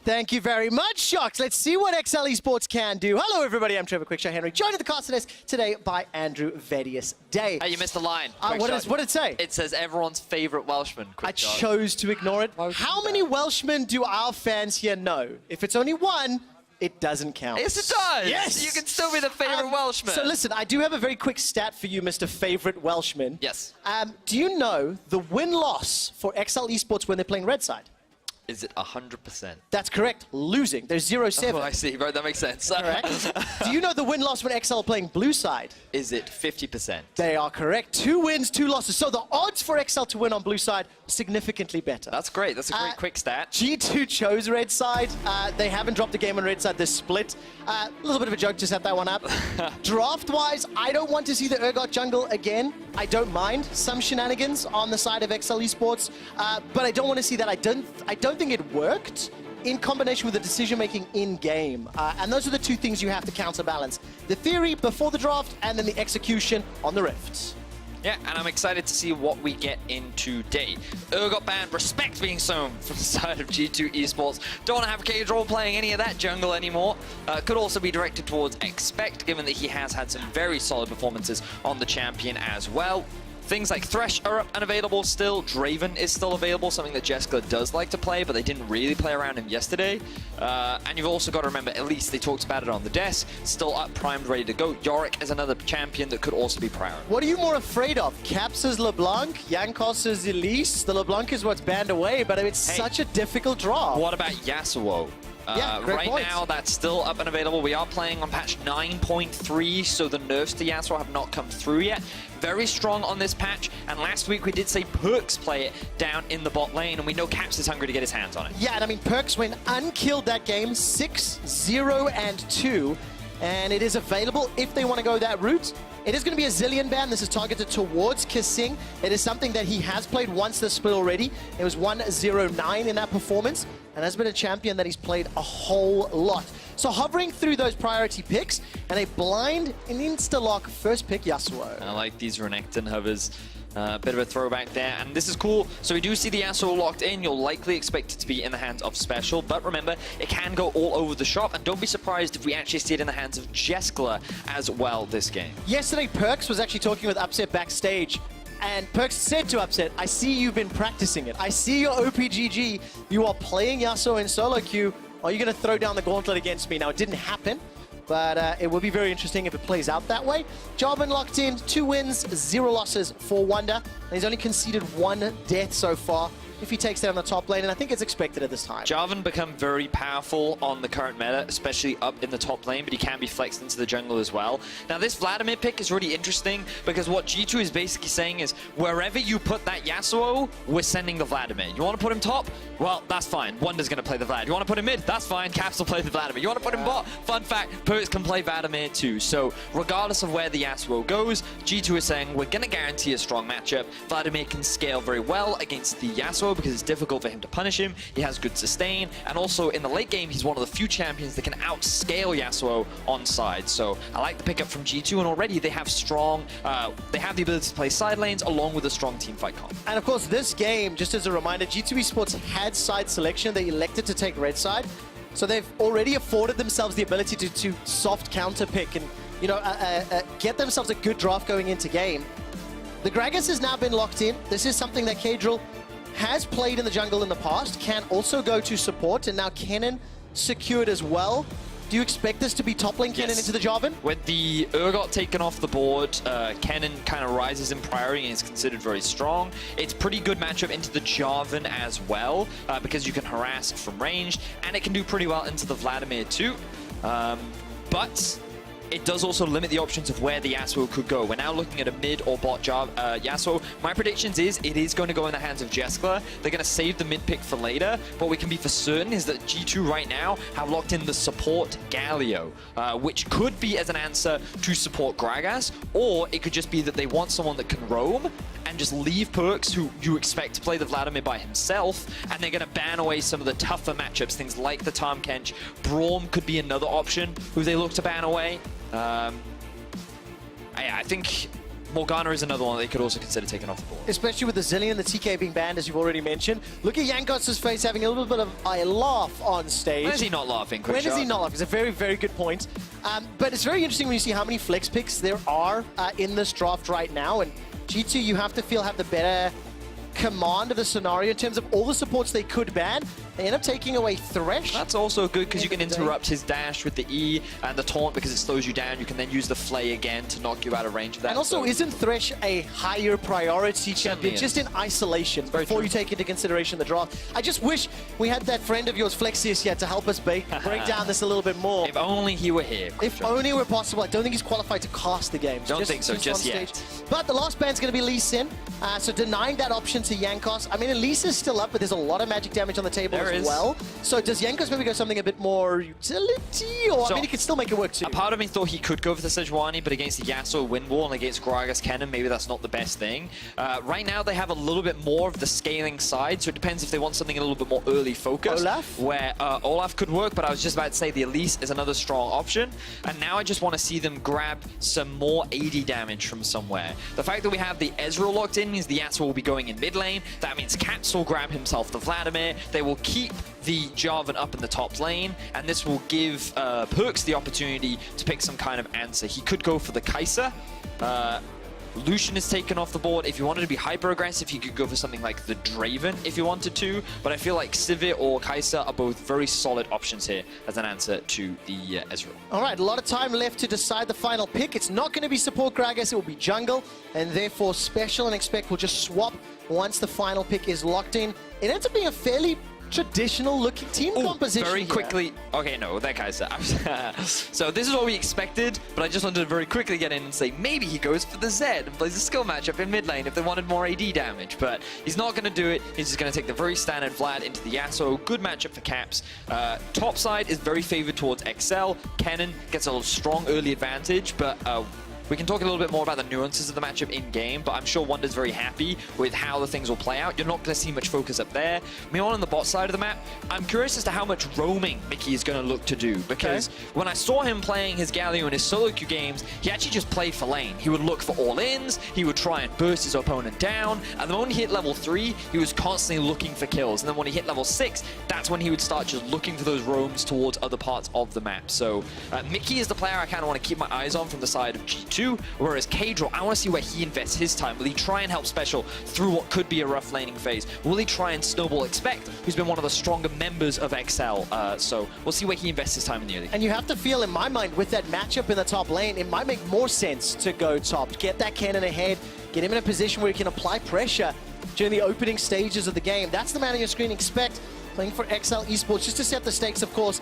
Thank you very much, Shocks. Let's see what XL Esports can do. Hello, everybody. I'm Trevor Quickshot Henry, joined at the cast today by Andrew Vedius Day. Hey, you missed a line. What did it say? It says everyone's favorite Welshman. I chose to ignore it. How many Welshmen do our fans here know? If it's only one, it doesn't count. Yes, it does. Yes. You can still be the favorite Welshman. So listen, I do have a very quick stat for you, Mr. Favorite Welshman. Yes. Do you know the win-loss for XL Esports when they're playing red side? Is it 100%? That's correct. Losing. There's 0-7. Oh, I see. Right, that makes sense. Correct. Do you know the win-loss when XL are playing blue side? Is it 50%? They are correct. 2 wins, 2 losses. So the odds for XL to win on blue side significantly better. That's great. That's a great quick stat. G2 chose red side. They haven't dropped a game on red side this split. A little bit of a joke to set that one up. Draft-wise, I don't want to see the Urgot jungle again. I don't mind some shenanigans on the side of XL Esports, but I don't want to see that. I don't think it worked in combination with the decision-making in-game. And those are the two things you have to counterbalance. The theory before the draft, and then the execution on the Rift. Yeah, and I'm excited to see what we get in today. Urgot banned, respect being shown from the side of G2 Esports. Don't want to have K-Draw playing any of that jungle anymore. Could also be directed towards Expect, given that he has had some very solid performances on the champion as well. Things like Thresh are up and available still. Draven is still available, something that Jessica does like to play, but they didn't really play around him yesterday. And you've also got to remember, at least they talked about it on the desk, still up, primed, ready to go. Yorick is another champion that could also be prior. What are you more afraid of? Caps' LeBlanc, Jankos' Elise? The LeBlanc is what's banned away, but it's such a difficult draw. What about Yasuo? Right now, that's still up and available. We are playing on patch 9.3, so the nerfs to Yasuo have not come through yet. Very strong on this patch, and last week we did say Perks play it down in the bot lane, and we know Caps is hungry to get his hands on it. Yeah, and I mean, Perks went unkilled that game, 6-0-2, and it is available if they want to go that route. It is going to be a Zillion ban. This is targeted towards Kissing. It is something that he has played once this split already. It was 1-0-9 in that performance, and has been a champion that he's played a whole lot. So hovering through those priority picks, and a blind and insta-lock first pick Yasuo. I like these Renekton hovers. Bit of a throwback there, and this is cool. So we do see the Yasuo locked in. You'll likely expect it to be in the hands of Special, but remember, it can go all over the shop, and don't be surprised if we actually see it in the hands of Jeskla as well this game. Yesterday, Perks was actually talking with Upset backstage, and Perks said to Upset, I see you've been practicing it. I see your OPGG. You are playing Yasuo in solo queue. Are you going to throw down the gauntlet against me? Now, it didn't happen, but it will be very interesting if it plays out that way. Jarvan locked in, 2 wins, 0 losses for Wonder. And he's only conceded 1 death so far if he takes that on the top lane, and I think it's expected at this time. Jarvan become very powerful on the current meta, especially up in the top lane, but he can be flexed into the jungle as well. Now this Vladimir pick is really interesting, because what G2 is basically saying is, wherever you put that Yasuo, we're sending the Vladimir. You want to put him top? Well, that's fine. Wonder's going to play the Vlad. You want to put him mid? That's fine. Caps will play the Vladimir. You want to put him bot? Fun fact, Perks can play Vladimir too. So regardless of where the Yasuo goes, G2 is saying, we're going to guarantee a strong matchup. Vladimir can scale very well against the Yasuo, because it's difficult for him to punish him. He has good sustain, and also in the late game, he's one of the few champions that can outscale Yasuo on side. So I like the pickup from G2, and already they have strong, they have the ability to play side lanes along with a strong team fight comp. And of course, this game, just as a reminder, G2 Esports had side selection. They elected to take red side. So they've already afforded themselves the ability to soft counter pick and, you know, get themselves a good draft going into game. The Gragas has now been locked in. This is something that K-Drill has played in the jungle in the past, can also go to support, and now Kennen secured as well. Do you expect this to be top lane Kennen into the Jarvan? With the Urgot taken off the board, Kennen kind of rises in priority and is considered very strong. It's pretty good matchup into the Jarvan as well, because you can harass from range, and it can do pretty well into the Vladimir too. But it does also limit the options of where the Yasuo could go. We're now looking at a mid or bot Yasuo. My predictions is it is going to go in the hands of Jeskla. They're going to save the mid pick for later. What we can be for certain is that G2 right now have locked in the support Galio, which could be as an answer to support Gragas, or it could just be that they want someone that can roam and just leave Perks, who you expect to play the Vladimir by himself, and they're going to ban away some of the tougher matchups, things like the Tahm Kench. Braum could be another option who they look to ban away. I think Morgana is another one they could also consider taking off the board. Especially with the Zillion and the TK being banned, as you've already mentioned. Look at Yankos' face having a little bit of a laugh on stage. When is he not laughing? When is he not laughing? It's a very, very good point. But it's very interesting when you see how many flex picks there are in this draft right now. And G2, you have to have the better command of the scenario in terms of all the supports they could ban. They end up taking away Thresh. That's also good because you can interrupt his dash with the E and the taunt because it slows you down. You can then use the Flay again to knock you out of range of that. And also, isn't Thresh a higher priority champion just in isolation before you take into consideration the draft? I just wish we had that friend of yours, Flexius, here to help us break down this a little bit more. If only he were here. If only it were possible. I don't think he's qualified to cast the game. Don't think so, just yet. But the last ban's going to be Lee Sin, so denying that option to Yankos. I mean, Lee is still up, but there's a lot of magic damage on the table as well. So does Yankos maybe go something a bit more utility? Or, I mean, he could still make it work too. A part of me thought he could go for the Sejuani, but against the Yasuo wind wall and against Gragas Kennen, maybe that's not the best thing. Right now, they have a little bit more of the scaling side, so it depends if they want something a little bit more early focused. Olaf? Where Olaf could work, but I was just about to say the Elise is another strong option. And now I just want to see them grab some more AD damage from somewhere. The fact that we have the Ezreal locked in means the Yasuo will be going in mid lane. That means Caps will grab himself the Vladimir. They will keep the Jarvan up in the top lane, and this will give Perks the opportunity to pick some kind of answer. He could go for the Kai'Sa. Lucian is taken off the board. If you wanted to be hyper aggressive, you could go for something like the Draven if you wanted to, but I feel like Sivir or Kai'Sa are both very solid options here as an answer to the Ezreal. All right, a lot of time left to decide the final pick. It's not going to be support Gragas, it will be jungle, and therefore Special and Expect will just swap once the final pick is locked in. It ends up being a fairly traditional looking team composition very here. Quickly. Okay, no, that guy's so this is what we expected, but I just wanted to very quickly get in and say maybe he goes for the Zed and plays a skill matchup in mid lane if they wanted more AD damage, but he's not going to do it. He's just going to take the very standard Vlad into the Yasuo. Good matchup for Caps. Top side is very favored towards XL. Kennen gets a strong early advantage, but we can talk a little bit more about the nuances of the matchup in-game, but I'm sure Wonder's very happy with how the things will play out. You're not going to see much focus up there. Meanwhile, on the bot side of the map, I'm curious as to how much roaming Mickey is going to look to do, because when I saw him playing his Galio in his solo queue games, he actually just played for lane. He would look for all-ins, he would try and burst his opponent down, and the moment he hit level 3, he was constantly looking for kills. And then when he hit level 6, that's when he would start just looking for those roams towards other parts of the map. So Mickey is the player I kind of want to keep my eyes on from the side of G2. Whereas Kadril, I want to see where he invests his time. Will he try and help Special through what could be a rough laning phase? Will he try and snowball Expect, who's been one of the stronger members of XL? So we'll see where he invests his time in the early. And you have to feel, in my mind, with that matchup in the top lane, it might make more sense to go top. Get that cannon ahead, get him in a position where he can apply pressure during the opening stages of the game. That's the man on your screen. Expect playing for XL Esports. Just to set the stakes, of course,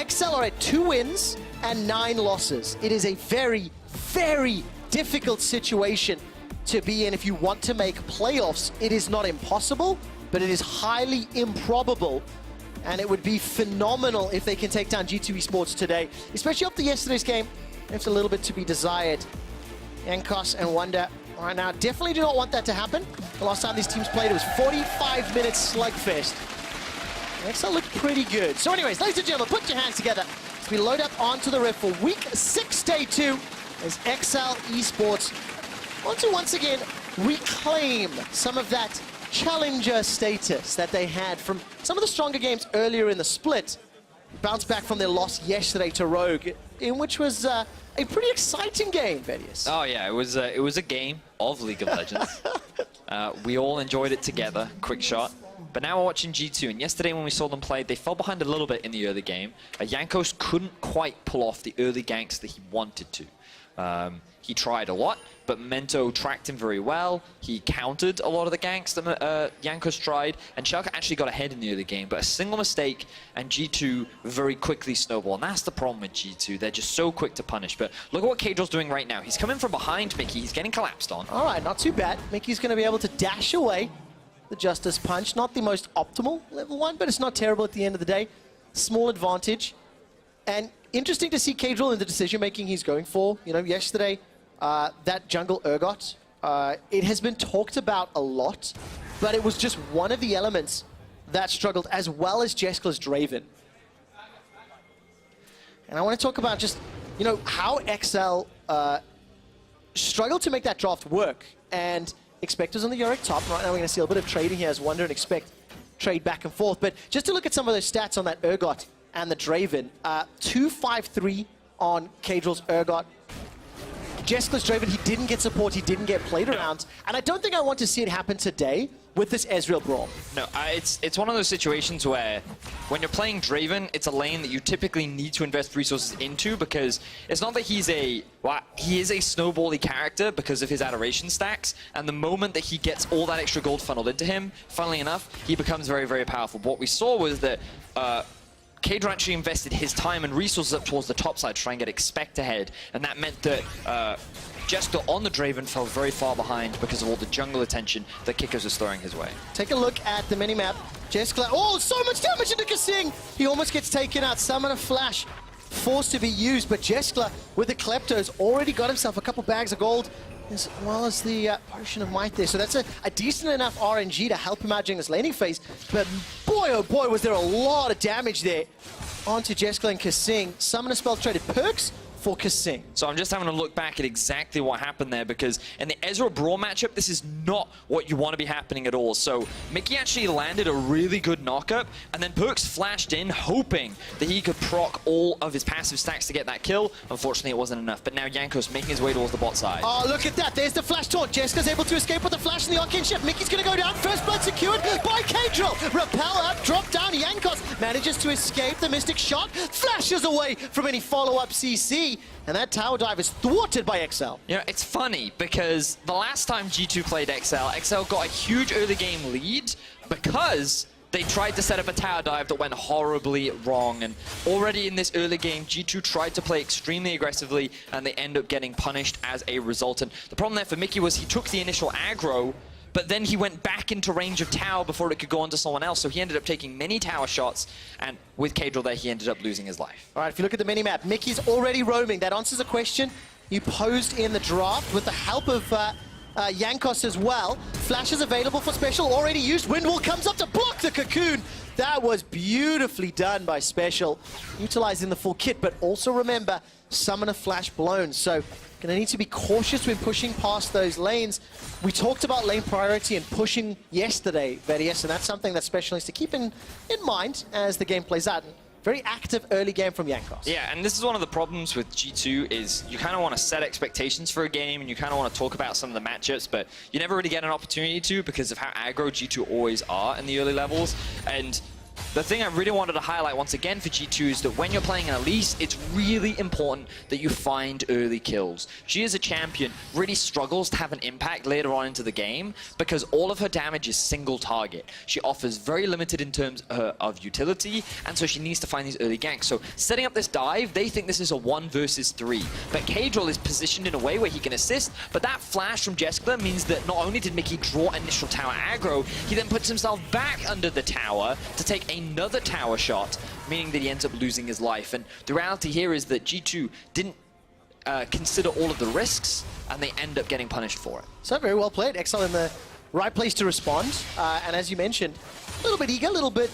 XL are at 2 wins and 9 losses. It is a very, very difficult situation to be in if you want to make playoffs. It is not impossible, but it is highly improbable, and it would be phenomenal if they can take down G2 Esports today, especially after yesterday's game. There's a little bit to be desired. Yankos and Wonder right now definitely do not want that to happen. The last time these teams played, it was 45 minutes slugfest. XL looked pretty good. So anyways, ladies and gentlemen, put your hands together as we load up onto the riff for week 6, day 2. As XL Esports want to once again reclaim some of that challenger status that they had from some of the stronger games earlier in the split. Bounce back from their loss yesterday to Rogue, in which was a pretty exciting game, Vedius. Oh yeah, it was a game of League of Legends. We all enjoyed it together, quick shot. But now we're watching G2, and yesterday when we saw them play, they fell behind a little bit in the early game. Jankos couldn't quite pull off the early ganks that he wanted to. He tried a lot, but Mento tracked him very well. He countered a lot of the ganks that Jankos tried, and Schalke actually got ahead in the early game, but a single mistake, and G2 very quickly snowball. And that's the problem with G2. They're just so quick to punish. But look at what Kadril's doing right now. He's coming from behind Mickey. He's getting collapsed on. All right, not too bad. Mickey's going to be able to dash away the Justice Punch. Not the most optimal level 1, but it's not terrible at the end of the day. Small advantage. And interesting to see Kadril in the decision-making he's going for. You know, yesterday, that jungle Urgot, it has been talked about a lot, but it was just one of the elements that struggled, as well as Jeskla's Draven. And I want to talk about just, you know, how XL struggled to make that draft work. And Expector's on the Yorick top. Right now we're going to see a bit of trading here as Wonder and Expect trade back and forth. But just to look at some of those stats on that Urgot and the Draven. 2-5-3 on Kadril's Urgot. Jeskler's Draven, he didn't get support, he didn't get played around. And I don't think I want to see it happen today with this Ezreal Brawl. No, it's one of those situations where when you're playing Draven, it's a lane that you typically need to invest resources into, because it's not that he is a snowbally character because of his adoration stacks, and the moment that he gets all that extra gold funneled into him, funnily enough, he becomes very, very powerful. But what we saw was that Kadro actually invested his time and resources up towards the top side to try and get Expect ahead, and that meant that Jester on the Draven fell very far behind because of all the jungle attention that Kickers was throwing his way. Take a look at the minimap. Jeskler, oh, so much damage into Kasing! He almost gets taken out. Summon a flash, forced to be used, but Jeskler with the Kleptos already got himself a couple bags of gold, as well as the Potion of Might there. So that's a decent enough RNG to help him out during this laning phase. But boy, oh boy, was there a lot of damage there onto Jeskler and Kasing. Summon a spell traded perks for Kasing. So I'm just having a look back at exactly what happened there, because in the Ezreal Brawl matchup, this is not what you want to be happening at all. So Mickey actually landed a really good knockup, and then Perks flashed in, hoping that he could proc all of his passive stacks to get that kill. Unfortunately, it wasn't enough. But now Jankos making his way towards the bot side. Oh, look at that. There's the flash taunt. Jessica's able to escape with the flash and the Arcane Shift. Mickey's going to go down. First blood secured by Kadril. Repel up, drop down. Jankos manages to escape the Mystic Shot. Flashes away from any follow-up CC. And that tower dive is thwarted by XL. You know, it's funny because the last time G2 played XL got a huge early game lead because they tried to set up a tower dive that went horribly wrong. And already in this early game, G2 tried to play extremely aggressively, and they end up getting punished as a result. And the problem there for Mickey was he took the initial aggro, but then he went back into range of tower before it could go on to someone else. So he ended up taking many tower shots, and with Kadril there, he ended up losing his life. All right, if you look at the minimap, Mickey's already roaming. That answers a question you posed in the draft with the help of Jankos as well. Flash is available for special, already used. Windwall comes up to block the cocoon. That was beautifully done by Special, utilizing the full kit, but also remember, summon a flash blown. So gonna need to be cautious when pushing past those lanes. We talked about lane priority and pushing yesterday, Verius, and that's something that Special needs to keep in mind as the game plays out. Very active early game from Jankos. Yeah, and this is one of the problems with G2 is you kind of want to set expectations for a game and you kind of want to talk about some of the matchups, but you never really get an opportunity to because of how aggro G2 always are in the early levels. And the thing I really wanted to highlight once again for G2 is that when you're playing an Elise, it's really important that you find early kills. She as a champion really struggles to have an impact later on into the game because all of her damage is single target. She offers very limited in terms of utility, and so she needs to find these early ganks. So setting up this dive, they think this is a 1 versus 3. But Kadril is positioned in a way where he can assist, but that flash from Jeskler means that not only did Mickey draw initial tower aggro, he then puts himself back under the tower to take another tower shot, meaning that he ends up losing his life. And the reality here is that G2 didn't consider all of the risks, and they end up getting punished for it. So very well played. XL in the right place to respond. And as you mentioned, a little bit eager, a little bit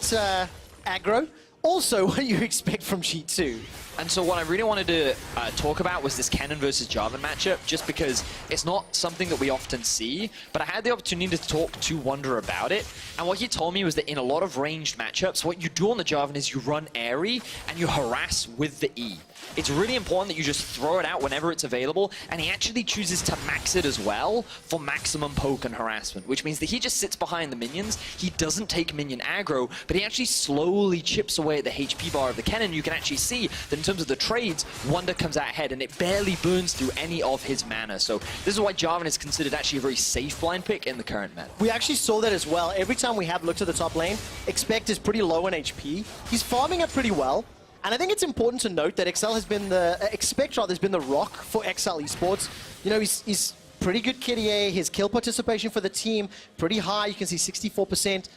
aggro. Also, what you expect from G2. And so what I really wanted to talk about was this Kennen versus Jarvan matchup, just because it's not something that we often see, but I had the opportunity to talk to Wonder about it, and what he told me was that in a lot of ranged matchups, what you do on the Jarvan is you run airy and you harass with the E. It's really important that you just throw it out whenever it's available, and he actually chooses to max it as well for maximum poke and harassment, which means that he just sits behind the minions, he doesn't take minion aggro, but he actually slowly chips away at the HP bar of the Kennen. You can actually see that in terms of the trades, Wonder comes out ahead, and it barely burns through any of his mana. So this is why Jarvan is considered actually a very safe blind pick in the current meta. We actually saw that as well. Every time we have looked at the top lane, Expect is pretty low on HP. He's farming it pretty well. And I think it's important to note that XL has been the Expect rather has been the rock for XL Esports. You know, he's pretty good KDA. His kill participation for the team pretty high. You can see 64%.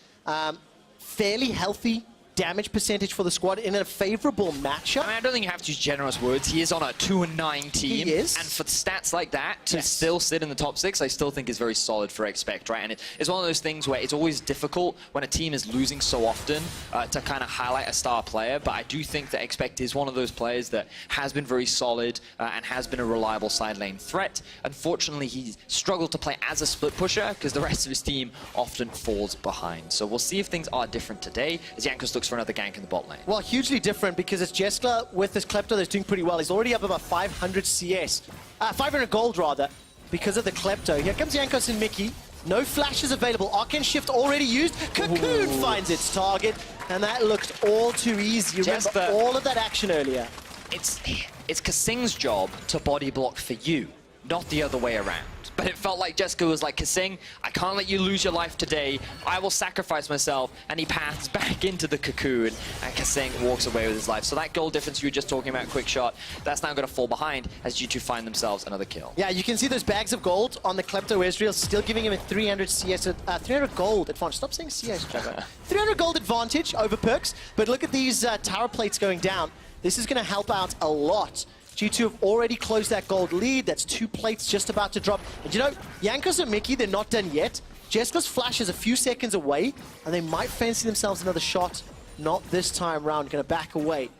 Fairly healthy damage percentage for the squad in a favorable matchup. I mean, I don't think you have to use generous words. He is on a 2-9 team. He is. And for stats like that, to still sit in the top 6, I still think is very solid for Expect, right? And it's one of those things where it's always difficult when a team is losing so often to kind of highlight a star player. But I do think that Expect is one of those players that has been very solid and has been a reliable side lane threat. Unfortunately, he's struggled to play as a split pusher because the rest of his team often falls behind. So we'll see if things are different today as Jankos looks for another gank in the bot lane. Well, hugely different because it's Jeskla with this Klepto that's doing pretty well. He's already up about 500 CS. 500 gold, rather, because of the Klepto. Here comes Jankos and Mickey. No flashes available. Arcane Shift already used. Cocoon finds its target, and that looked all too easy. You remember all of that action earlier. It's Kasing's job to body block for you, not the other way around. But it felt like Jessica was like, Kasing, I can't let you lose your life today. I will sacrifice myself. And he paths back into the cocoon, and Kasing walks away with his life. So that goal difference you were just talking about, quick shot, that's now going to fall behind as G2 find themselves another kill. Yeah, you can see those bags of gold on the Klepto Israel, still giving him a 300 CS, 300 gold advantage. Stop saying CS, Jabba. 300 gold advantage over Perks. But look at these tower plates going down. This is going to help out a lot. G2 have already closed that gold lead. That's 2 plates just about to drop. And you know, Jankos and Mickey, they're not done yet. Jessica's flash is a few seconds away, and they might fancy themselves another shot. Not this time round, going to back away.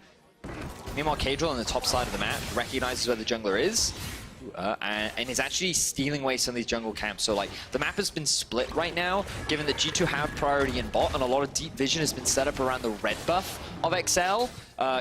Meanwhile, Kadril on the top side of the map recognizes where the jungler is. And is actually stealing away some of these jungle camps. So like the map has been split right now, given that G2 have priority in bot, and a lot of deep vision has been set up around the red buff of XL.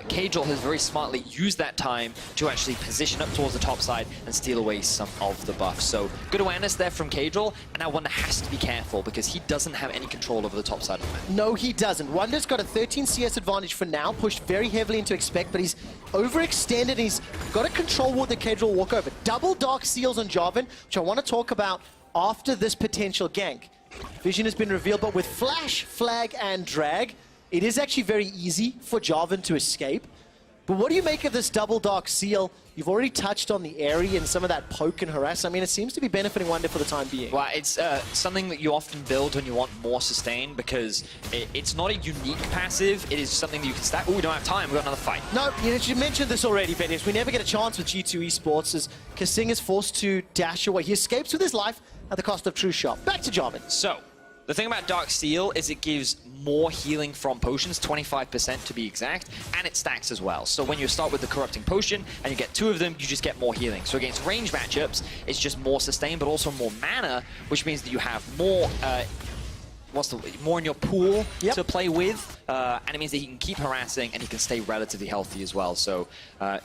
Kadril has very smartly used that time to actually position up towards the top side and steal away some of the buff. So good awareness there from Kadril, and now Wonder has to be careful because he doesn't have any control over the top side of the map. No, he doesn't. Wonder's got a 13 CS advantage for now, pushed very heavily into Expect, but he's overextended. He's got to control what the Kadril walk over. Double Dark Seals on Jarvan, which I want to talk about after this potential gank. Vision has been revealed, but with Flash, Flag, and Drag, it is actually very easy for Jarvan to escape. But what do you make of this double Dark Seal? You've already touched on the Airy and some of that poke and harass. I mean, it seems to be benefiting Wonder for the time being. Well, it's something that you often build when you want more sustain because it's not a unique passive. It is something that you can stack. Oh, we don't have time. We've got another fight. No, you mentioned this already, Venice. We never get a chance with G2 Esports as Kasing is forced to dash away. He escapes with his life at the cost of True Shot. Back to Jarvan. So, the thing about Dark Seal is it gives more healing from potions, 25% to be exact, and it stacks as well. So when you start with the Corrupting Potion and you get 2 of them, you just get more healing. So against range matchups, it's just more sustain, but also more mana, which means that you have more more in your pool to play with, and it means that he can keep harassing and he can stay relatively healthy as well. So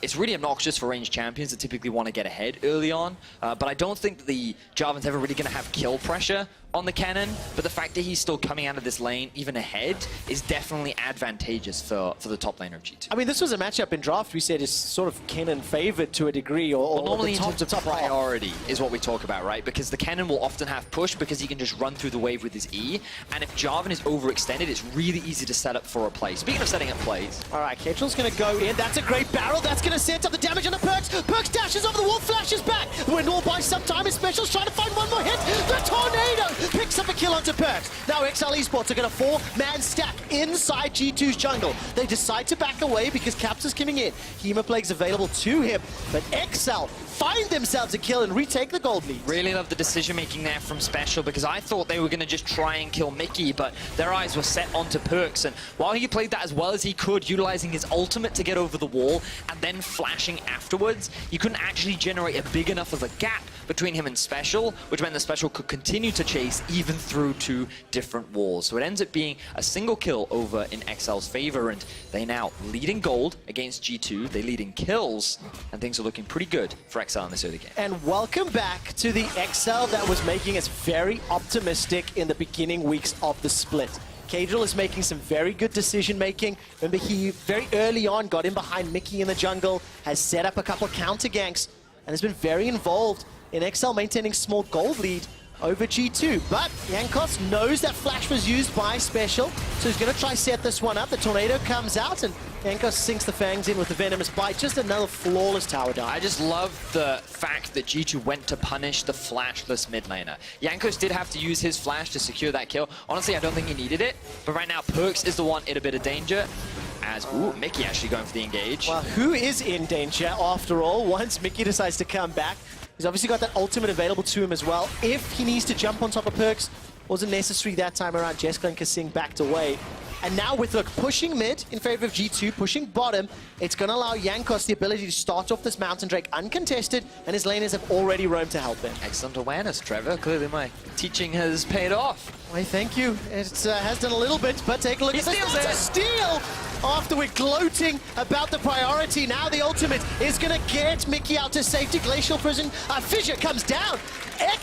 it's really obnoxious for ranged champions that typically want to get ahead early on, but I don't think that the Jarvan's ever really going to have kill pressure on the cannon, but the fact that he's still coming out of this lane even ahead is definitely advantageous for the top laner of G2. I mean, this was a matchup in draft we said is sort of cannon favored to a degree, or well, normally the top in terms of priority is what we talk about, right? Because the cannon will often have push because he can just run through the wave with his E, and if Jarvan is overextended, it's really easy to set up for a play. Speaking of setting up plays. All right, Kadril's going to go in. That's a great barrel. That's going to set up the damage on the Perks. Perks dashes over the wall, flashes back. We're all by some time. His special's trying to find one more hit. The Tornado picks up a kill onto Perks. Now XL Esports are going to 4-man stack inside G2's jungle. They decide to back away because Caps is coming in. Hemoplague's available to him, but XL find themselves a kill and retake the gold lead. Really love the decision making there from Special because I thought they were going to just try and kill Mickey, but their eyes were set onto Perks, and while he played that as well as he could, utilizing his ultimate to get over the wall and then flashing afterwards, he couldn't actually generate a big enough of a gap between him and Special, which meant the Special could continue to chase even through 2 different walls. So it ends up being a single kill over in XL's favor, and they now lead in gold against G2. They lead in kills, and things are looking pretty good for XL in this early game. And welcome back to the XL that was making us very optimistic in the beginning weeks of the split. Kadril is making some very good decision making. Remember, he very early on got in behind Mickey in the jungle, has set up a couple of counter ganks, and has been very involved in XL maintaining small gold lead over G2. But Jankos knows that flash was used by Special, so he's going to try set this one up. The tornado comes out, and Jankos sinks the fangs in with the venomous bite. Just another flawless tower dive. I just love the fact that G2 went to punish the flashless mid laner. Jankos did have to use his flash to secure that kill. Honestly, I don't think he needed it, but right now Perks is the one in a bit of danger. As, ooh, Mickey actually going for the engage. Well, who is in danger after all once Mickey decides to come back? He's obviously got that ultimate available to him as well. If he needs to jump on top of Perks, wasn't necessary that time around. Jessica and Kasing backed away. And now with, look, pushing mid in favor of G2, pushing bottom, it's going to allow Jankos the ability to start off this Mountain Drake uncontested, and his laners have already roamed to help him. Excellent awareness, Trevor. Clearly my teaching has paid off. Why, thank you. It has done a little bit, but take a look at this. It's a steal! After we're gloating about the priority, now the ultimate is going to get Mickey out to safety. Glacial Prison, Fissure comes down.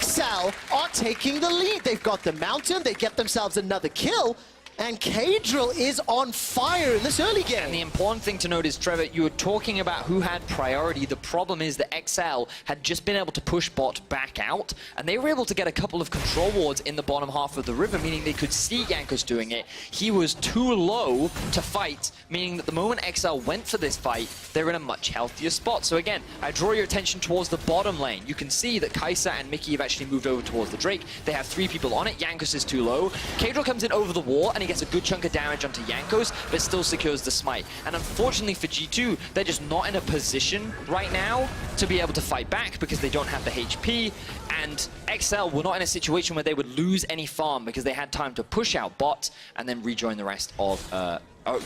XL are taking the lead. They've got the Mountain, they get themselves another kill. And Kadrill is on fire in this early game. And the important thing to note is, Trevor, you were talking about who had priority. The problem is that XL had just been able to push bot back out, and they were able to get a couple of control wards in the bottom half of the river, meaning they could see Jankos doing it. He was too low to fight, meaning that the moment XL went for this fight, they're in a much healthier spot. So again, I draw your attention towards the bottom lane. You can see that Kai'Sa and Mickey have actually moved over towards the Drake. They have 3 people on it. Jankos is too low. Kadrill comes in over the wall, and he gets a good chunk of damage onto Jankos, but still secures the smite. And unfortunately for G2, they're just not in a position right now to be able to fight back because they don't have the HP, and XL were not in a situation where they would lose any farm because they had time to push out bot and then rejoin the rest of,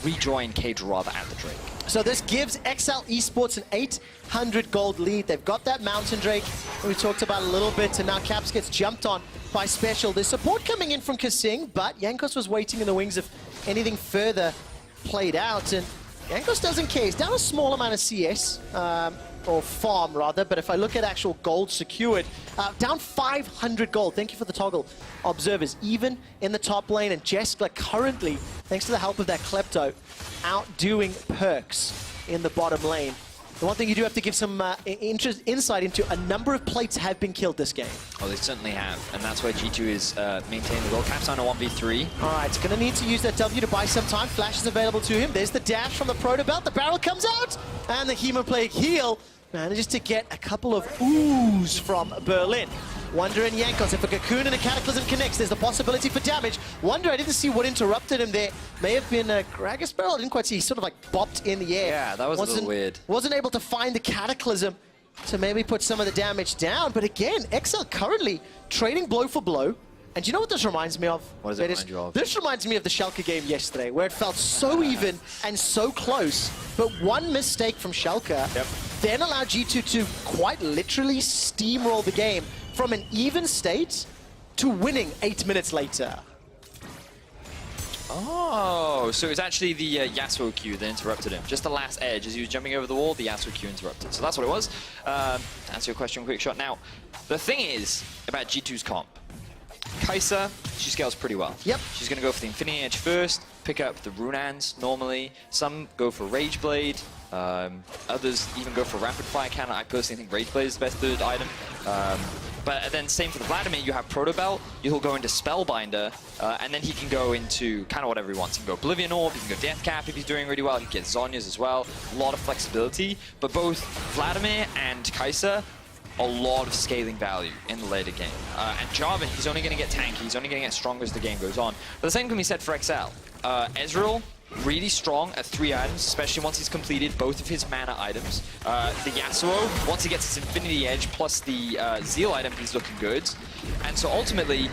rejoin Kadrill rather at the Drake. So this gives XL Esports an 800 gold lead. They've got that Mountain Drake we talked about a little bit, and now Caps gets jumped on by Special. There's support coming in from Kasing, but Jankos was waiting in the wings if anything further played out, and Jankos doesn't care. He's down a small amount of CS, or farm rather, but if I look at actual gold secured, down 500 gold. Thank you for the toggle, observers. Even in the top lane, and Jessica currently, thanks to the help of that Klepto, outdoing Perks in the bottom lane. The one thing you do have to give some insight into, a number of plates have been killed this game. Oh, they certainly have, and that's why G2 is maintaining the gold. Caps on a 1v3. All right, it's going to need to use that W to buy some time. Flash is available to him. There's the dash from the Proto Belt. The barrel comes out, and the Hemoplague heal manages to get a couple of oohs from Berlin. Wonder and Jankos, if a Cocoon and a Cataclysm connects, there's the possibility for damage. Wonder, I didn't see what interrupted him there. May have been a Gragas barrel, I didn't quite see. He sort of like bopped in the air. Yeah, that was a little weird. Wasn't able to find the Cataclysm to maybe put some of the damage down. But again, XL currently trading blow for blow. And do you know what this reminds me of? What does it remind you of? This reminds me of the Schalke game yesterday, where it felt so even and so close. But one mistake from Schalke then allowed G2 to quite literally steamroll the game from an even state to winning 8 minutes later. Oh, so it was actually the Yasuo Q that interrupted him. Just the last edge. As he was jumping over the wall, the Yasuo Q interrupted. So that's what it was. To answer your question, quick shot. Now, the thing is about G2's comp. Kai'Sa, she scales pretty well. Yep. She's going to go for the Infinity Edge first, pick up the Runans normally. Some go for Rage Blade. Others even go for Rapid Fire Cannon. I personally think Rage Blade is the best third item. But then same for the Vladimir, you have Proto Belt, he'll go into Spellbinder, and then he can go into kind of whatever he wants. He can go Oblivion Orb, he can go Death Cap if he's doing really well, he can get Zhonya's as well. A lot of flexibility, but both Vladimir and Kai'Sa, a lot of scaling value in the later game. And Jarvan, he's only going to get tanky, he's only going to get stronger as the game goes on. But the same can be said for XL. Ezreal, really strong at 3 items, especially once he's completed both of his mana items. The Yasuo, once he gets his Infinity Edge plus the Zeal item, he's looking good. And so ultimately,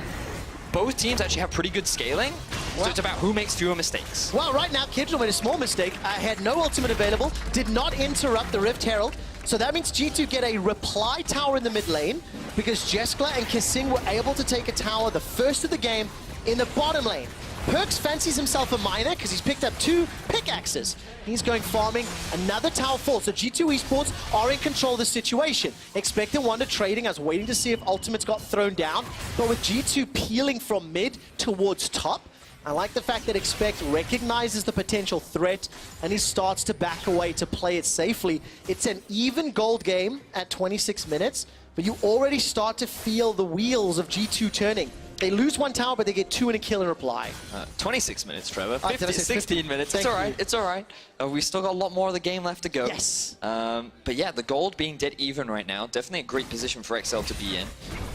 both teams actually have pretty good scaling, so it's about who makes fewer mistakes. Well, right now, Kadrill made a small mistake. Had no ultimate available, did not interrupt the Rift Herald. So that means G2 get a reply tower in the mid lane, because Jeskla and Kasing were able to take a tower, the first of the game, in the bottom lane. Perks fancies himself a miner because he's picked up 2 pickaxes. He's going farming, another tower fall. So G2 Esports are in control of the situation. Expecting Wonder trading. I was waiting to see if ultimates got thrown down. But with G2 peeling from mid towards top, I like the fact that Expect recognizes the potential threat and he starts to back away to play it safely. It's an even gold game at 26 minutes. but you already start to feel the wheels of G2 turning. They lose one tower, but they get 2 and a kill in reply. 26 minutes, Trevor. 16 15 minutes. It's all right. It's all right. We've still got a lot more of the game left to go. Yes. But yeah, the gold being dead even right now, definitely a great position for XL to be in.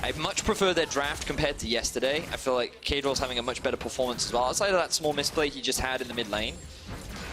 I much prefer their draft compared to yesterday. I feel like Kadrol's having a much better performance as well, outside of that small misplay he just had in the mid lane.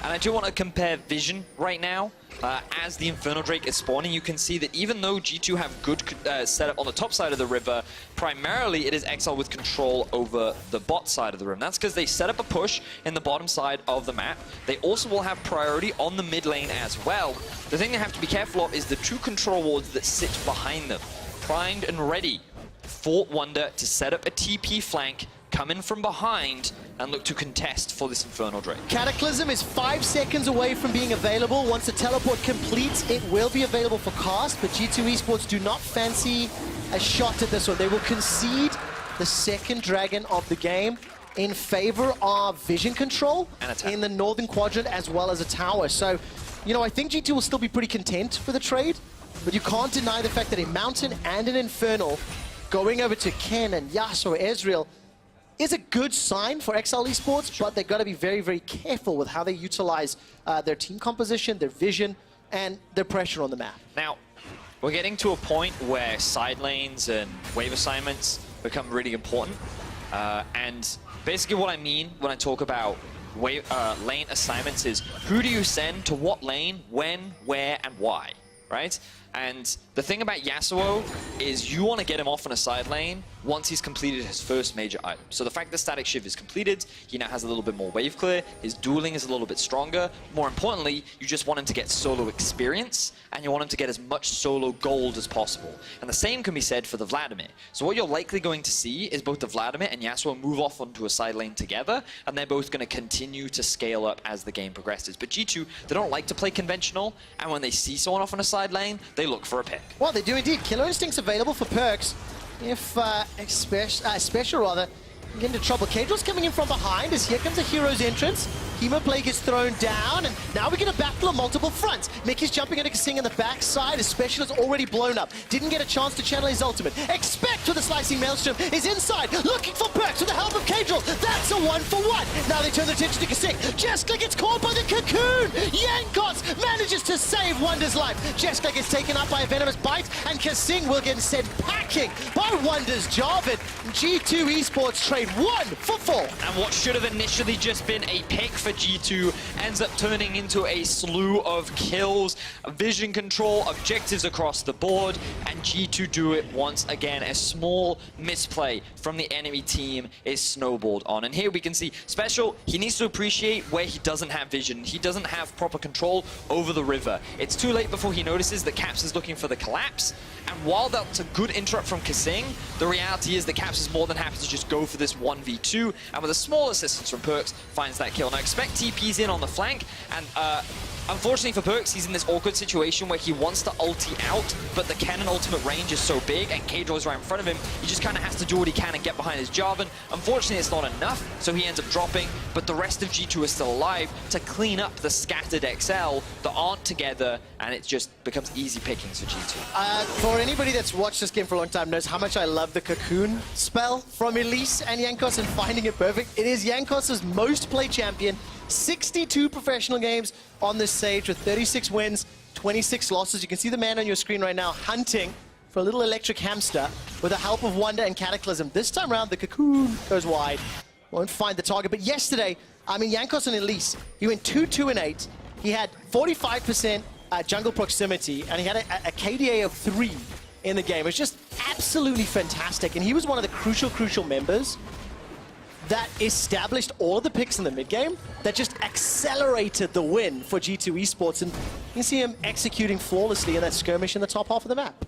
And I do want to compare vision right now. As the Infernal Drake is spawning, you can see that even though G2 have good setup on the top side of the river, primarily it is XL with control over the bot side of the river. That's because they set up a push in the bottom side of the map. They also will have priority on the mid lane as well. The thing they have to be careful of is the 2 control wards that sit behind them, primed and ready for Wonder to set up a TP flank, come in from behind, and look to contest for this Infernal Drake. Cataclysm is 5 seconds away from being available. Once the teleport completes, it will be available for cast, but G2 Esports do not fancy a shot at this one. They will concede the second dragon of the game in favor of vision control in the northern quadrant as well as a tower. So, you know, I think G2 will still be pretty content for the trade, but you can't deny the fact that a Mountain and an Infernal going over to Ken and Yasuo or Ezreal is a good sign for XL Esports, but they've got to be very, very careful with how they utilize their team composition, their vision, and their pressure on the map. Now, we're getting to a point where side lanes and wave assignments become really important. And basically what I mean when I talk about lane assignments is who do you send to what lane, when, where, and why, right? And the thing about Yasuo is you want to get him off on a side lane once he's completed his first major item. So the fact that Static Shiv is completed, he now has a little bit more wave clear, his dueling is a little bit stronger. More importantly, you just want him to get solo experience, and you want him to get as much solo gold as possible. And the same can be said for the Vladimir. So what you're likely going to see is both the Vladimir and Yasuo move off onto a side lane together, and they're both going to continue to scale up as the game progresses. But G2, they don't like to play conventional, and when they see someone off on a side lane, they look for a pick. Well, they do indeed. Killer Instinct's available for perks. If Special rather, get into trouble. Kadrol's coming in from behind as here comes a hero's entrance. Chemoplague is thrown down, and now we get a battle on multiple fronts. Mickey's jumping into Kasing in the backside as Special is already blown up. Didn't get a chance to channel his ultimate. Expect with the slicing maelstrom is inside, looking for perks with the help of Kadrol. That's a 1-for-1. Now they turn their attention to Kasing. Jeskla gets caught by the cocoon. Yankos manages to save Wonder's life. Jeskla gets taken up by a venomous bite, and Kasing will get sent packing by Wonder's Jarvan. G2 Esports trade 1-for-4. And what should have initially just been a pick for G2 ends up turning into a slew of kills, vision control, objectives across the board, and G2 do it once again. A small misplay from the enemy team is snowballed on. And here we can see Special, he needs to appreciate where he doesn't have vision. He doesn't have proper control over the river. It's too late before he notices that Caps is looking for the collapse. And while that's a good interrupt from Kasing, the reality is that Caps is more than happy to just go for this 1v2, and with a small assistance from Perks, finds that kill. Now expect TP's in on the flank, and unfortunately for Perks, he's in this awkward situation where he wants to ulti out, but the cannon ultimate range is so big, and Kadrol is right in front of him, he just kind of has to do what he can and get behind his Jarvan. Unfortunately, it's not enough, so he ends up dropping, but the rest of G2 is still alive to clean up the scattered XL that aren't together, and it just becomes easy pickings for G2. For anybody that's watched this game for a long time knows how much I love the cocoon spell from Elise and Yankos and finding it perfect. It is Yankos' most played champion, 62 professional games on this stage with 36 wins, 26 losses. You can see the man on your screen right now hunting for a little electric hamster with the help of Wonder and Cataclysm. This time around, the cocoon goes wide. Won't find the target, but yesterday, I mean, Yankos and Elise, he went 2-2-8. He had 45% jungle proximity, and he had a KDA of 3 in the game. It was just absolutely fantastic, and he was one of the crucial members that established all of the picks in the mid game that just accelerated the win for G2 Esports, and you see him executing flawlessly in that skirmish in the top half of the map.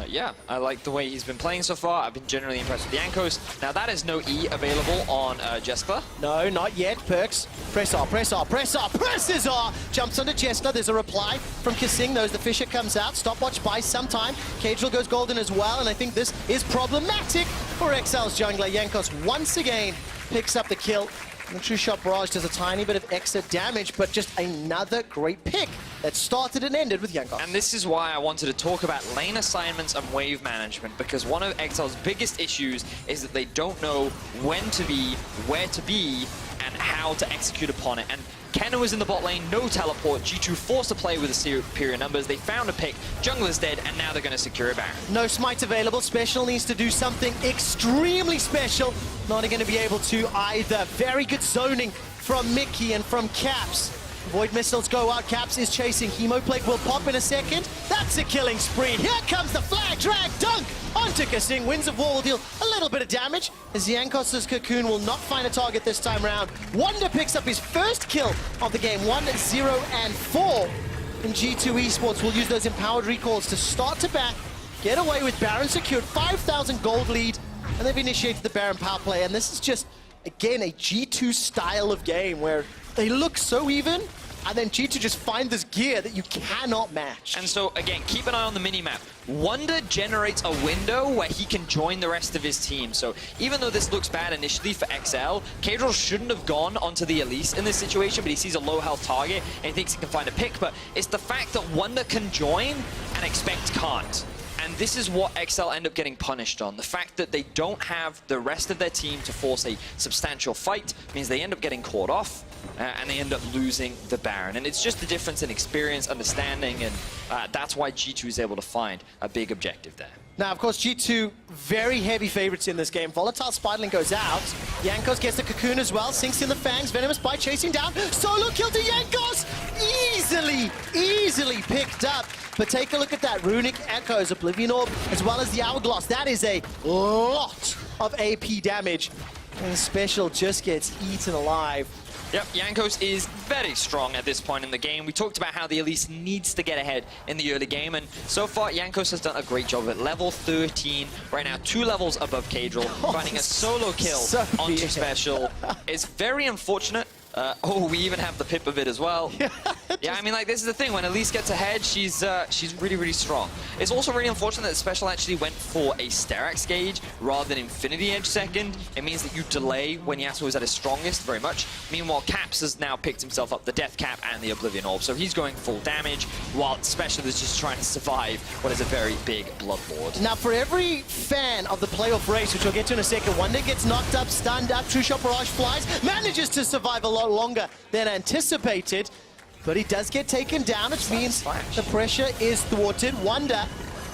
Yeah, I like the way he's been playing so far. I've been generally impressed with the Yankos. Now that is no E available on Jeskla. No, not yet. Perks. Press R, press R, press R, presses R! Jumps onto Jeskla. There's a reply from Kasing. Knows the Fisher comes out. Stopwatch buys some time. Kadrol goes golden as well, and I think this is problematic for XL's jungler. Yankos once again picks up the kill. The True Shot Barrage does a tiny bit of extra damage, but just another great pick that started and ended with Jankos. And this is why I wanted to talk about lane assignments and wave management, because one of XL's biggest issues is that they don't know when to be, where to be, and how to execute upon it. And Kenna was in the bot lane, no teleport. G2 forced to play with the superior numbers. They found a pick, jungler's dead, and now they're going to secure a Baron. No smite available. Special needs to do something extremely special. Not going to be able to either. Very good zoning from Mickey and from Caps. Void missiles go out. Caps is chasing. Hemoplague will pop in a second. That's a killing spree. Here comes the flag drag dunk onto Kasing. Winds of War will deal a little bit of damage as Jankos' Cocoon will not find a target this time around. Wonder picks up his first kill of the game. 1-0-4. And G2 Esports will use those empowered recalls to start to back, get away with Baron, secured 5,000 gold lead, and they've initiated the Baron power play. And this is just, again, a G2 style of game where they look so even, and then G2 just find this gear that you cannot match. And so, again, keep an eye on the minimap. Wonder generates a window where he can join the rest of his team. So even though this looks bad initially for XL, Kadril shouldn't have gone onto the Elise in this situation, but he sees a low health target and he thinks he can find a pick. But it's the fact that Wonder can join and Expect can't. And this is what XL end up getting punished on. The fact that they don't have the rest of their team to force a substantial fight means they end up getting caught off and they end up losing the Baron. And it's just the difference in experience, understanding, and that's why G2 is able to find a big objective there. Now, of course, G2, very heavy favorites in this game. Volatile Spiderling goes out. Jankos gets the Cocoon as well, sinks in the Fangs. Venomous Bite chasing down. Solo kill to Jankos! Easily picked up. But take a look at that. Runic Echoes, Oblivion Orb, as well as the Hourglass. That is a lot of AP damage. And Special just gets eaten alive. Yep, Jankos is very strong at this point in the game. We talked about how the Elise needs to get ahead in the early game, and so far Jankos has done a great job at level 13, right now 2 levels above Kadril, finding a solo kill onto Special. It's very unfortunate. Oh, we even have the pip of it as well. Yeah, I mean, like, this is the thing. When Elise gets ahead, she's really, really strong. It's also really unfortunate that Special actually went for a Sterak's gauge rather than Infinity Edge second. It means that you delay when Yasuo is at his strongest very much. Meanwhile, Caps has now picked himself up the Death Cap and the Oblivion Orb, so he's going full damage, while Special is just trying to survive what is a very big blood board. Now, for every fan of the playoff race, which we'll get to in a second, Wonder gets knocked up, stunned up, True Shot Barrage flies, manages to survive a lot longer than anticipated, but he does get taken down, which means the pressure is thwarted. Wonder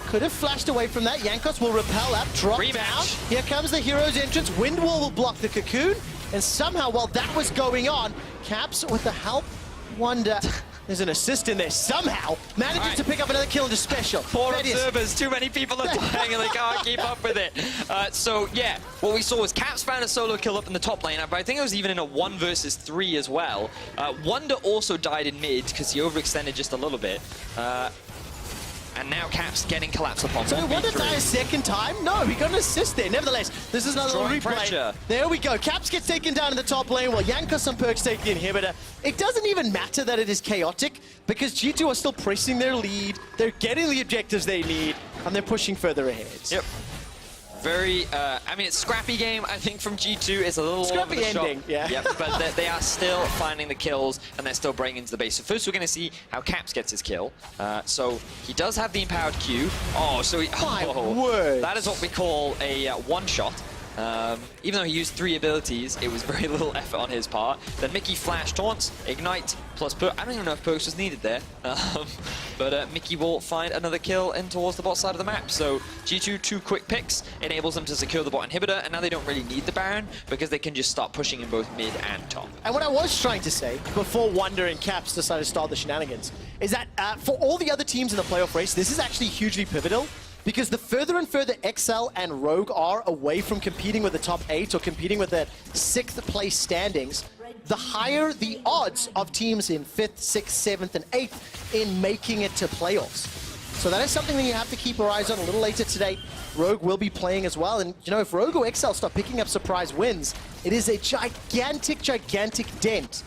could have flashed away from that. Jankos will repel up, drop down. Here comes the hero's entrance. Wind Wall will block the Cocoon, and somehow, while that was going on, Caps, with the help, Wonder, there's an assist in there, somehow manages to pick up another kill into Special. Poor observers, too many people are dying and they can't keep up with it. So yeah, what we saw was Caps found a solo kill up in the top lane, but I think it was even in a 1 versus 3 as well. Wonder also died in mid because he overextended just a little bit. And now Caps getting collapsed upon. So Wonder die a second time? No, he got an assist there. Nevertheless, this is another little replay. Pressure. There we go. Caps gets taken down in the top lane while Jankos and Perks take the inhibitor. It doesn't even matter that it is chaotic because G2 are still pressing their lead. They're getting the objectives they need, and they're pushing further ahead. Yep. Very, I mean, it's a scrappy game, I think, from G2. It's a little scrappy over the ending, shop. yeah. Yep, but they are still finding the kills, and they're still bringing to the base. So first we're going to see how Caps gets his kill. So he does have the empowered Q. Oh, so he... My word. That is what we call a one-shot. Even though he used 3 abilities, it was very little effort on his part. Then Mickey flash taunts, ignite, plus Perk. I don't even know if Perks was needed there. But Mickey will find another kill in towards the bot side of the map. So G2, 2 quick picks, enables them to secure the bot inhibitor, and now they don't really need the Baron because they can just start pushing in both mid and top. And what I was trying to say before Wonder and Caps decided to start the shenanigans is that for all the other teams in the playoff race, this is actually hugely pivotal. Because the further and further XL and Rogue are away from competing with the top 8 or competing with the 6th place standings, the higher the odds of teams in 5th, 6th, 7th, and 8th in making it to playoffs. So that is something that you have to keep your eyes on. A little later today, Rogue will be playing as well. And, you know, if Rogue or XL start picking up surprise wins, it is a gigantic dent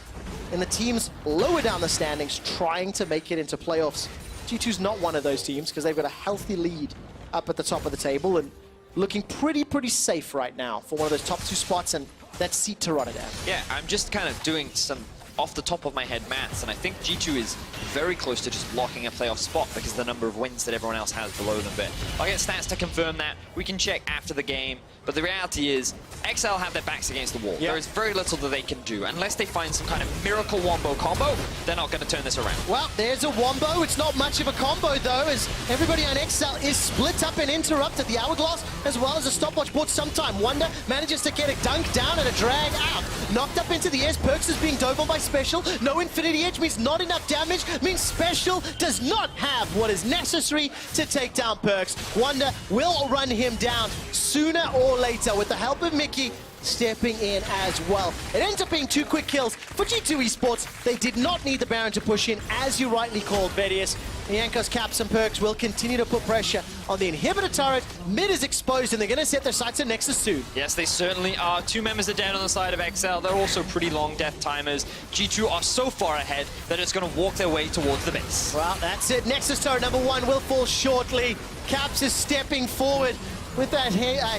in the teams lower down the standings trying to make it into playoffs. G2's not one of those teams because they've got a healthy lead up at the top of the table and looking pretty safe right now for one of those top 2 spots and that seat to Rotterdam. Yeah, I'm just kind of doing some off the top of my head maths, and I think G2 is very close to just locking a playoff spot because of the number of wins that everyone else has below them. But I'll get stats to confirm that. We can check after the game. But the reality is, XL have their backs against the wall. Yeah. There is very little that they can do. Unless they find some kind of miracle wombo combo, they're not going to turn this around. Well, there's a wombo. It's not much of a combo, though, as everybody on XL is split up and interrupted. The Hourglass, as well as a stopwatch bought sometime. Wonder manages to get a dunk down and a drag out. Knocked up into the air. Perks is being dove on by Special. No Infinity Edge means not enough damage. Means Special does not have what is necessary to take down Perks. Wonder will run him down sooner or later with the help of Mickey stepping in as well. It ends up being 2 quick kills for G2 Esports. They did not need the Baron to push in, as you rightly called, Vedius. Jankos, Caps, and Perks will continue to put pressure on the inhibitor turret. Mid is exposed, and they're going to set their sights on Nexus soon. Yes, they certainly are. 2 members are down on the side of XL. They're also pretty long death timers. G2 are so far ahead that it's going to walk their way towards the base. Well, that's it. Nexus turret number 1 will fall shortly. Caps is stepping forward with that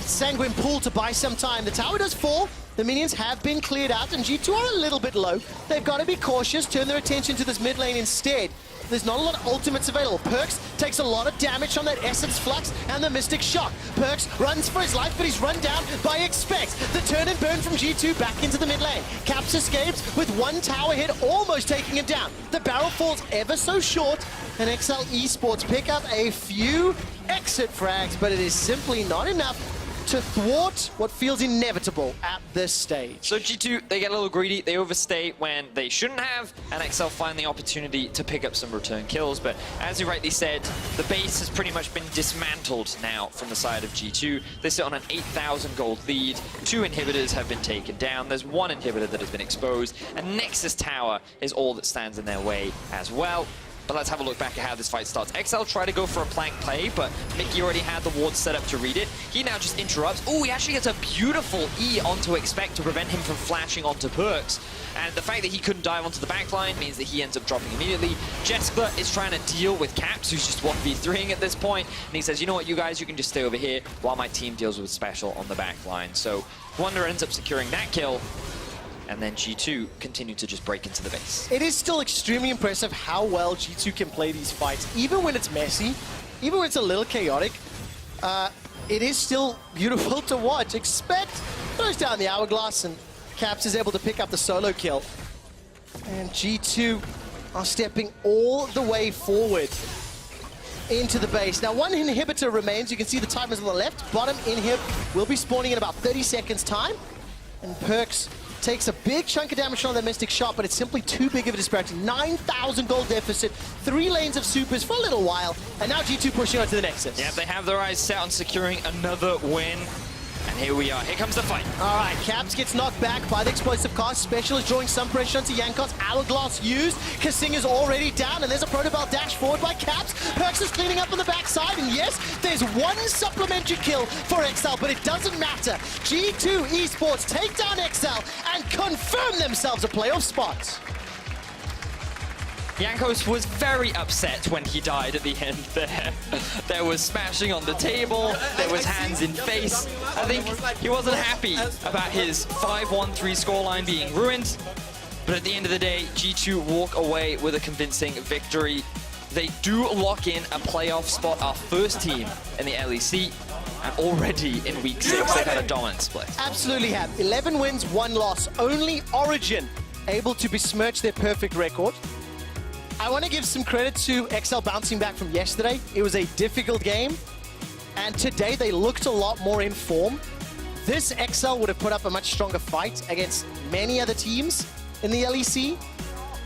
sanguine pool to buy some time. The tower does fall. The minions have been cleared out, and G2 are a little bit low. They've got to be cautious, turn their attention to this mid lane instead. There's not a lot of ultimates available. Perks takes a lot of damage on that Essence Flux and the Mystic Shock. Perks runs for his life, but he's run down by Expect. The turn and burn from G2 back into the mid lane. Caps escapes with 1 tower hit, almost taking him down. The barrel falls ever so short, and XL Esports pick up a few exit frags, but it is simply not enough to thwart what feels inevitable at this stage. So G2, they get a little greedy, they overstay when they shouldn't have, and XL find the opportunity to pick up some return kills. But as you rightly said, the base has pretty much been dismantled now from the side of G2. They sit on an 8,000 gold lead, 2 inhibitors have been taken down, there's 1 inhibitor that has been exposed, and Nexus Tower is all that stands in their way as well. But let's have a look back at how this fight starts. XL try to go for a plank play, but Mickey already had the ward set up to read it. He now just interrupts. Oh, he actually gets a beautiful E onto Expect to prevent him from flashing onto Perks. And the fact that he couldn't dive onto the backline means that he ends up dropping immediately. Jessica is trying to deal with Caps, who's just 1v3ing at this point. And he says, you know what, you guys, you can just stay over here while my team deals with Special on the backline. So Wonder ends up securing that kill. And then G2 continue to just break into the base. It is still extremely impressive how well G2 can play these fights, even when it's messy, even when it's a little chaotic. It is still beautiful to watch. Expect throws down the Hourglass, and Caps is able to pick up the solo kill. And G2 are stepping all the way forward into the base. Now, 1 inhibitor remains. You can see the timers on the left. Bottom inhib will be spawning in about 30 seconds time. And Perks takes a big chunk of damage on the Mystic Shot, but it's simply too big of a disparity. 9,000 gold deficit, 3 lanes of supers for a little while, and now G2 pushing on to the Nexus. Yeah, they have their eyes set on securing another win. And here we are. Here comes the fight. All right, Caps gets knocked back by the explosive cast. Special is drawing some pressure onto Jankos. Hourglass used. Kasinga's already down, and there's a Protobell dash forward by Caps. Perks is cleaning up on the backside, and yes, there's 1 supplementary kill for XL, but it doesn't matter. G2 Esports take down XL and confirm themselves a playoff spot. Jankos was very upset when he died at the end there. There was smashing on the table, there was hands in face. I think he wasn't happy about his 5-1-3 scoreline being ruined. But at the end of the day, G2 walk away with a convincing victory. They do lock in a playoff spot, our first team in the LEC. And already in week 6, they've had a dominant split. Absolutely have. 11 wins, 1 loss. Only Origin able to besmirch their perfect record. I want to give some credit to XL bouncing back from yesterday. It was a difficult game, and today they looked a lot more in form. This XL would have put up a much stronger fight against many other teams in the LEC,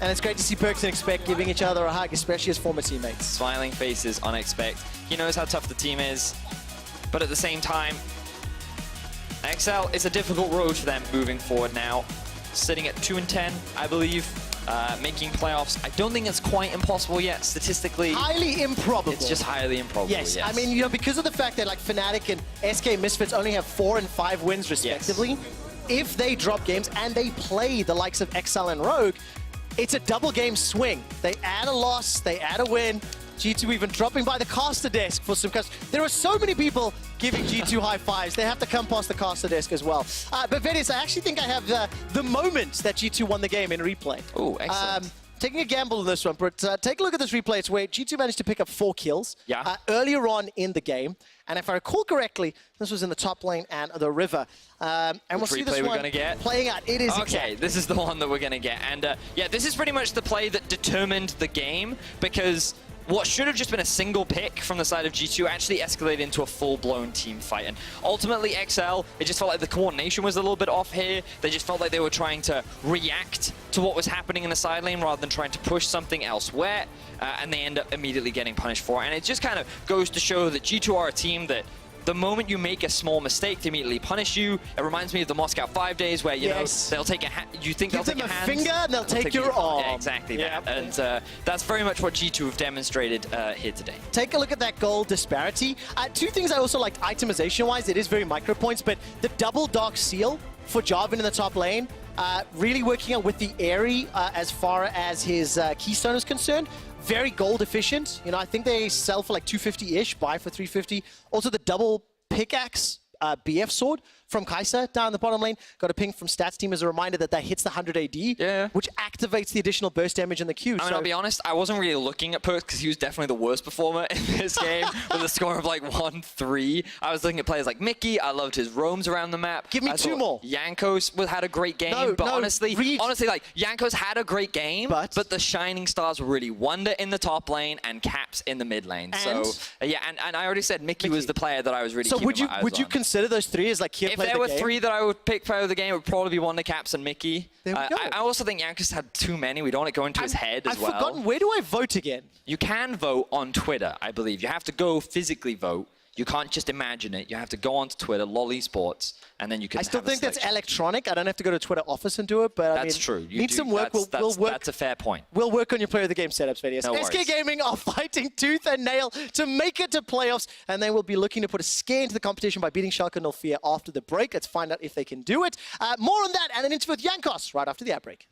and it's great to see Perks and Expect giving each other a hug, especially as former teammates. Smiling faces on Expect. He knows how tough the team is, but at the same time, XL is a difficult road for them moving forward now. Sitting at 2-10, I believe. Making playoffs, I don't think it's quite impossible yet, statistically. Highly improbable. It's just highly improbable, yes. I mean, you know, because of the fact that like Fnatic and SK Misfits only have 4 and 5 wins respectively, yes. If they drop games and they play the likes of XL and Rogue, it's a double game swing. They add a loss, they add a win, G2 even dropping by the caster desk for some customers. There are so many people giving G2 high fives. They have to come past the caster desk as well. But Venis, I actually think I have the moment that G2 won the game in replay. Oh, excellent. Taking a gamble on this one, but take a look at this replay. It's where G2 managed to pick up 4 kills earlier on in the game. And if I recall correctly, this was in the top lane and the river. And we'll see this one playing out. It is okay, this is the one that we're going to get. And yeah, this is pretty much the play that determined the game, because what should have just been a single pick from the side of G2 actually escalated into a full-blown team fight. And ultimately, XL, it just felt like the coordination was a little bit off here. They just felt like they were trying to react to what was happening in the side lane rather than trying to push something elsewhere. And they end up immediately getting punished for it. And it just kind of goes to show that G2 are a team that the moment you make a small mistake, they immediately punish you. It reminds me of the Moscow 5 days where, you know, they'll take a you think they'll take a hand. Finger and they'll take your arm. Yeah, exactly that. And that's very much what G2 have demonstrated here today. Take a look at that goal disparity. 2 things I also liked itemization-wise. It is very micro points, but the double dark seal for Jarvan in the top lane, really working out with the Airy as far as his keystone is concerned. Very gold efficient. You know, I think they sell for like 250-ish, buy for 350. Also the double pickaxe BF sword from Kai'Sa down the bottom lane. Got a ping from Stats Team as a reminder that hits the 100 AD, which activates the additional burst damage in the queue. I mean, I'll be honest, I wasn't really looking at perks because he was definitely the worst performer in this game with a score of like 1-3. I was looking at players like Mickey. I loved his roams around the map. Give me 2 more. Jankos had a great game, but honestly, like Jankos had a great game, but the shining stars were really Wonder in the top lane and Caps in the mid lane. So yeah, and I already said Mickey was the player that I was really. So would you consider those 3 as like key If there were 3 that I would pick player of the game, it would probably be Wonder, Caps, and Mickey. There we go. I also think Jankos had too many. We don't want to go into his head as well. I've forgotten, where do I vote again? You can vote on Twitter, I believe. You have to go physically vote. You can't just imagine it. You have to go onto Twitter, LOL Esports, and then you can. I still think that's electronic. I don't have to go to Twitter office and do it, but that's true. Need some work. We'll work. That's a fair point. We'll work on your player of the game setups, Venis. No SK Gaming are fighting tooth and nail to make it to playoffs, and they will be looking to put a scare into the competition by beating Schalke 04 after the break. Let's find out if they can do it. More on that and an interview with Jankos right after the ad break.